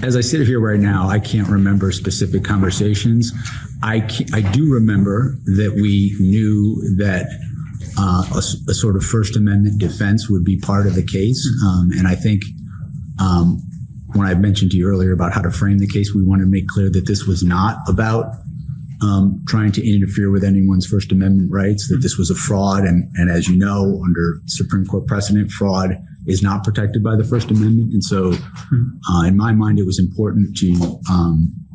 As I sit here right now, I can't remember specific conversations. I do remember that we knew that a sort of First Amendment defense would be part of the case. And I think when I mentioned to you earlier about how to frame the case, we want to make clear that this was not about trying to interfere with anyone's First Amendment rights, that this was a fraud. And as you know, under Supreme Court precedent, fraud is not protected by the First Amendment. And so in my mind, it was important to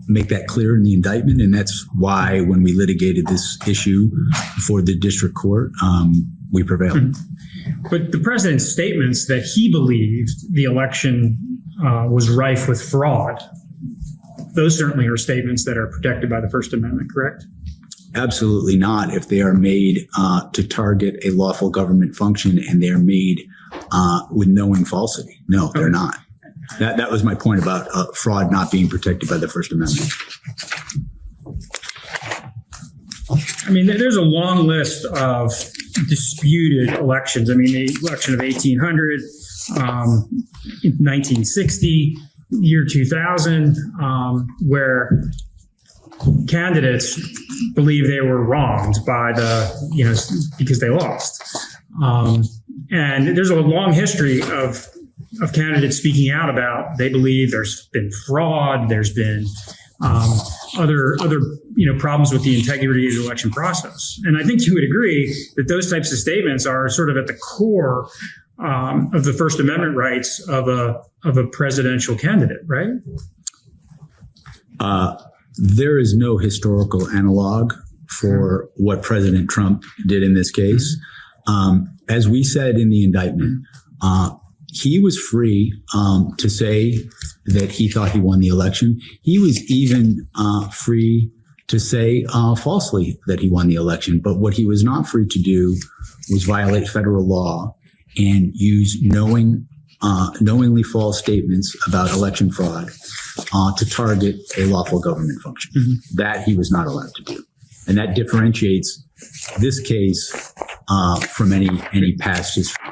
make that clear in the indictment. And that's why when we litigated this issue before the district court, we prevailed. But the president's statements that he believed the election was rife with fraud, those certainly are statements that are protected by the First Amendment, correct? Absolutely not if they are made to target a lawful government function and they're made with knowing falsity. No, they're not. That was my point about fraud not being protected by the First Amendment. I mean, there's a long list of disputed elections. I mean, the election of 1800, 1960, year 2000, where candidates believe they were wronged by because they lost. And there's a long history of candidates speaking out about they believe there's been fraud, there's been other problems with the integrity of the election process. And I think you would agree that those types of statements are sort of at the core of the First Amendment rights of a presidential candidate, right? There is no historical analog for what President Trump did in this case. As we said in the indictment, he was free to say that he thought he won the election. He was even free to say falsely that he won the election. But what he was not free to do was violate federal law and use knowingly false statements about election fraud to target a lawful government function. That he was not allowed to do. And that differentiates this case from any past history.